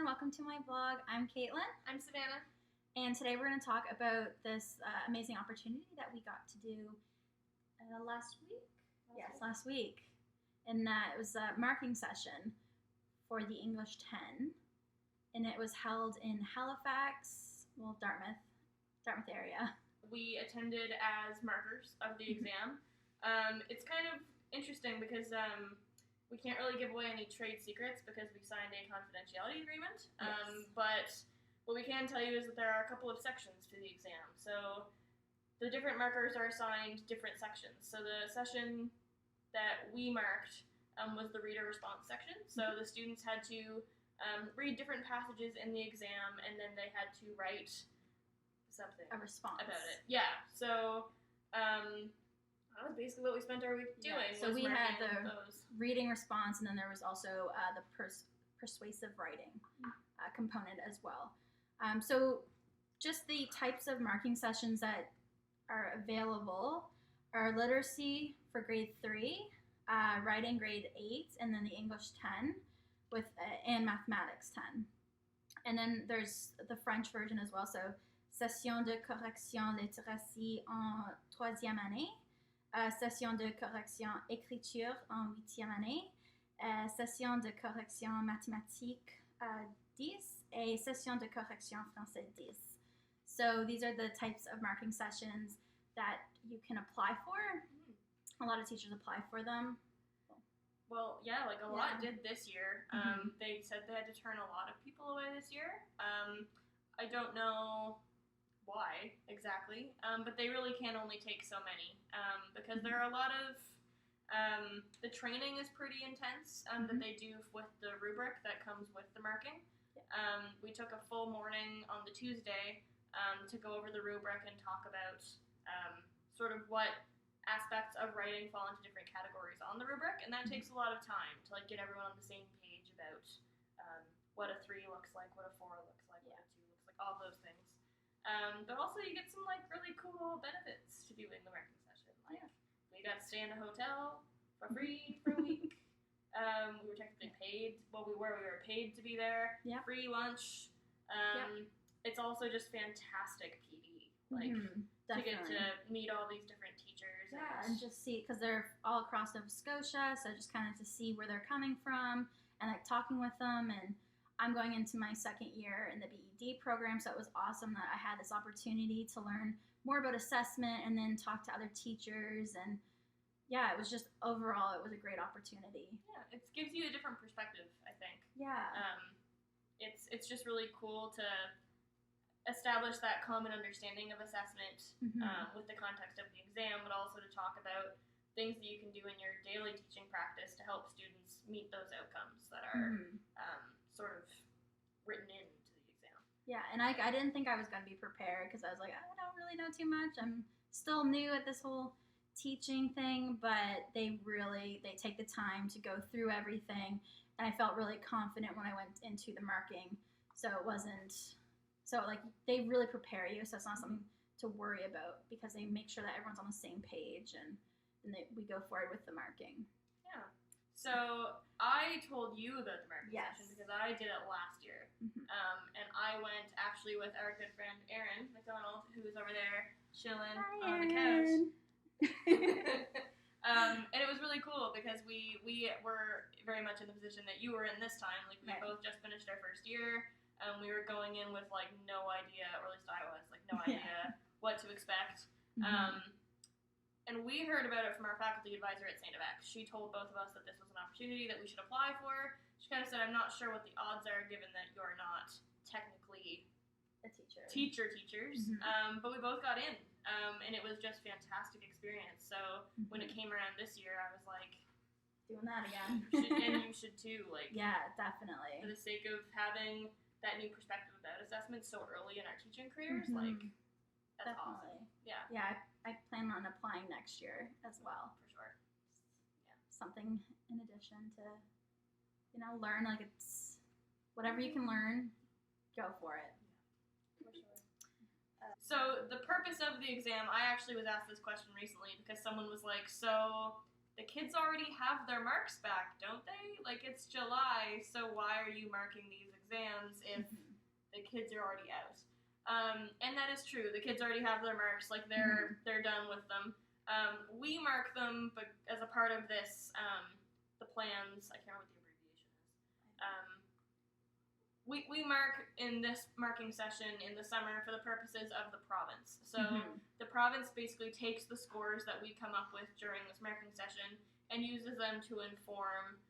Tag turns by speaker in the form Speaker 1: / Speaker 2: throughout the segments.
Speaker 1: welcome to my blog. I'm Caitlin.
Speaker 2: I'm Savannah.
Speaker 1: And today we're going to talk about this amazing opportunity that we got to do last week. Last week. And it was a marking session for the English 10. And it was held in Halifax, Dartmouth area.
Speaker 2: We attended as markers of the exam. It's kind of interesting because we can't really give away any trade secrets because we signed a confidentiality agreement.
Speaker 1: Yes.
Speaker 2: But what we can tell you is that there are a couple of sections to the exam. So the different markers are assigned different sections. So the session that we marked was the reader response section. So the students had to read different passages in the exam, and then they had to write something.
Speaker 1: A response.
Speaker 2: About it. Yeah. So that was basically what we spent our week doing.
Speaker 1: Yeah. So we had the
Speaker 2: those.
Speaker 1: reading response, and then there was also the persuasive writing component as well. So just the types of marking sessions that are available are literacy for grade 3, writing grade 8, and then the English 10 and mathematics 10. And then there's the French version as well. So session de correction littératie en 3e année. Session de correction écriture en 8e année, session de correction mathématiques 10, et session de correction français 10. So these are the types of marking sessions that you can apply for. A lot of teachers apply for them.
Speaker 2: Well, yeah, like a lot did this year. They said they had to turn a lot of people away this year. I don't know why exactly, but they really can only take so many because there are a lot of the training is pretty intense that they do with the rubric that comes with the marking. We took a full morning on the Tuesday to go over the rubric and talk about sort of what aspects of writing fall into different categories on the rubric, and that takes a lot of time to like get everyone on the same page about what a 3 looks like, what a 4 looks like, what a 2 looks like, all those things. But also you get some like really cool benefits to doing the marking session. Like we got to stay in a hotel for free for a week. We were technically paid. Well, we were paid to be there. Yeah. Free lunch. It's also just fantastic PD. Like to get to meet all these different teachers.
Speaker 1: Yeah, and just see, because they're all across Nova Scotia, so just kind of to see where they're coming from and like talking with them. And I'm going into my second year in the B.Ed program, so it was awesome that I had this opportunity to learn more about assessment and then talk to other teachers. And yeah, it was just overall, it was a great opportunity.
Speaker 2: Yeah, it gives you a different perspective, I think.
Speaker 1: Yeah.
Speaker 2: It's just really cool to establish that common understanding of assessment with the context of the exam, but also to talk about things that you can do in your daily teaching practice to help students meet those outcomes that are sort of written into the exam.
Speaker 1: Yeah, and I didn't think I was going to be prepared because I was like, I don't really know too much. I'm still new at this whole teaching thing, but they take the time to go through everything, and I felt really confident when I went into the marking. So it wasn't, so like they really prepare you, so it's not something to worry about because they make sure that everyone's on the same page, and we go forward with the marking.
Speaker 2: Yeah. So I told you about the marking session because I did it last year. And I went actually with our good friend Erin McDonald, who's over there chilling on the couch. And it was really cool because we were very much in the position that you were in this time. Like we both just finished our first year. We were going in with like no idea, or at least I was like no idea what to expect. And we heard about it from our faculty advisor at St. Evex. She told both of us that this was an opportunity that we should apply for. She kind of said, I'm not sure what the odds are given that you're not technically
Speaker 1: a teachers.
Speaker 2: But we both got in. And it was just fantastic experience. So when it came around this year, I was like,
Speaker 1: doing that again.
Speaker 2: And you should too. Like,
Speaker 1: yeah, definitely.
Speaker 2: For the sake of having that new perspective about assessment so early in our teaching careers, like, that's awesome. Yeah.
Speaker 1: Yeah, I plan on applying next year as well.
Speaker 2: For sure.
Speaker 1: Yeah. Something in addition to, learn. Like it's whatever you can learn, go for it.
Speaker 2: Yeah, for sure. So the purpose of the exam, I actually was asked this question recently because someone was like, so the kids already have their marks back, don't they? Like, it's July, so why are you marking these exams if the kids are already out? And that is true. The kids already have their marks. Like, they're done with them. We mark them, but as a part of this, the plans, I can't remember what the abbreviation is. We mark in this marking session in the summer for the purposes of the province. So the province basically takes the scores that we come up with during this marking session and uses them to inform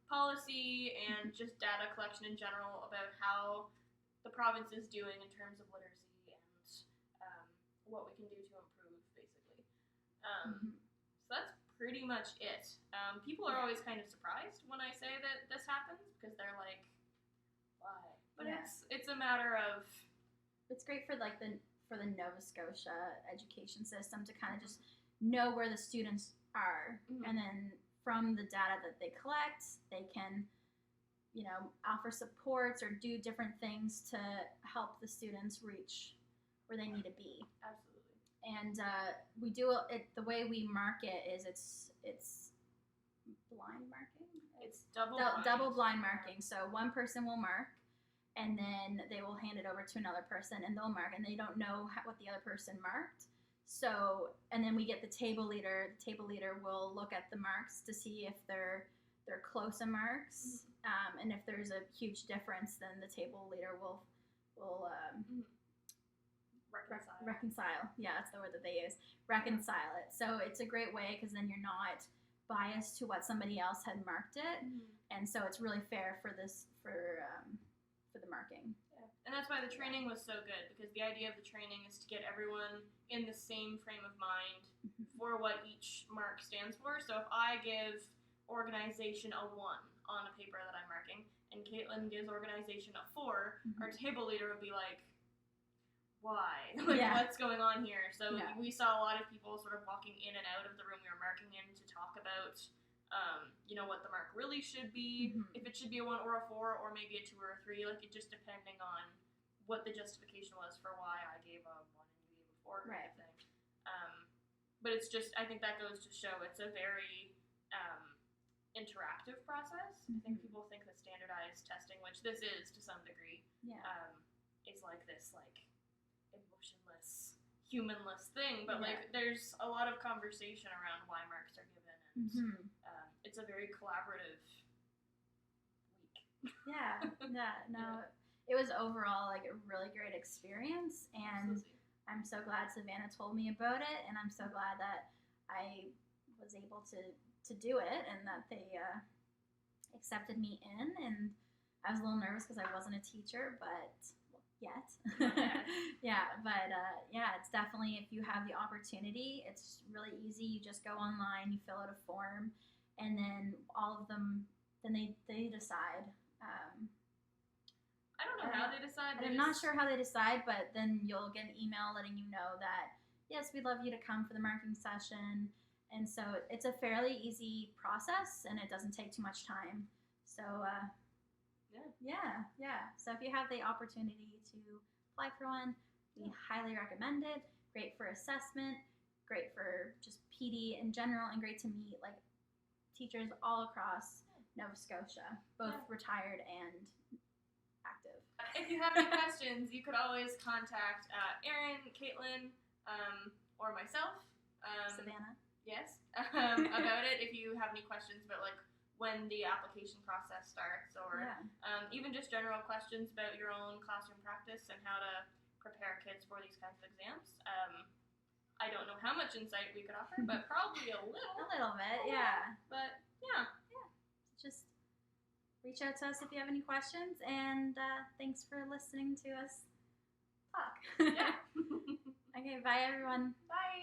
Speaker 2: policy and just data collection in general about how the province is doing in terms of literacy and what we can do to improve, basically. So that's pretty much it. People are always kind of surprised when I say that this happens because they're like, why? But it's a matter of...
Speaker 1: It's great for like the Nova Scotia education system to kind of just know where the students are, and then from the data that they collect, they can, you know, offer supports or do different things to help the students reach where they need to be.
Speaker 2: Absolutely.
Speaker 1: And we do it the way we mark it is it's blind marking.
Speaker 2: It's double
Speaker 1: blind marking. So one person will mark, and then they will hand it over to another person, and they'll mark, and they don't know what the other person marked. So, and then we get the table leader. The table leader will look at the marks to see if they're close in marks, and if there's a huge difference, then the table leader will reconcile. Yeah, that's the word that they use. Reconcile it. So it's a great way because then you're not biased to what somebody else had marked it, and so it's really fair for the marking.
Speaker 2: Yeah. And that's why the training was so good, because the idea of the training is to get everyone in the same frame of mind for what each mark stands for. So if I give organization a 1 on a paper that I'm marking, and Caitlin gives organization a 4, our table leader would be like, why? Like, what's going on here? So we saw a lot of people sort of walking in and out of the room we were marking in to talk about, you know, what the mark really should be, if it should be a 1 or a 4, or maybe a 2 or a 3, like, it just depending on what the justification was for why I gave a 1 and you gave a 4 kind of thing. But it's just, I think that goes to show it's a very interactive process. I think people think that standardized testing, which this is to some degree, is like this, like, emotionless, humanless thing, but like there's a lot of conversation around why marks are given, and it's a very collaborative week.
Speaker 1: It was overall like a really great experience, and I'm so glad Savannah told me about it, and I'm so glad that I was able to do it, and that they accepted me in. And I was a little nervous because I wasn't a teacher, but yet. It's definitely, if you have the opportunity, it's really easy. You just go online, you fill out a form, and then all of them, then they decide.
Speaker 2: I don't know how they decide.
Speaker 1: I'm not sure how they decide, but then you'll get an email letting you know that, yes, we'd love you to come for the marking session. And so it's a fairly easy process, and it doesn't take too much time. So, So if you have the opportunity to apply for one, we highly recommend it. Great for assessment, great for just PD in general, and great to meet like teachers all across Nova Scotia, both retired and active.
Speaker 2: If you have any questions, you could always contact Erin, Caitlin, or myself.
Speaker 1: Savannah.
Speaker 2: Yes, about it. If you have any questions about like when the application process starts, or even just general questions about your own classroom practice and how to prepare kids for these kinds of exams. I don't know how much insight we could offer, but probably a little.
Speaker 1: A little bit,
Speaker 2: But
Speaker 1: just reach out to us if you have any questions, and thanks for listening to us talk.
Speaker 2: Yeah.
Speaker 1: Okay, bye everyone.
Speaker 2: Bye.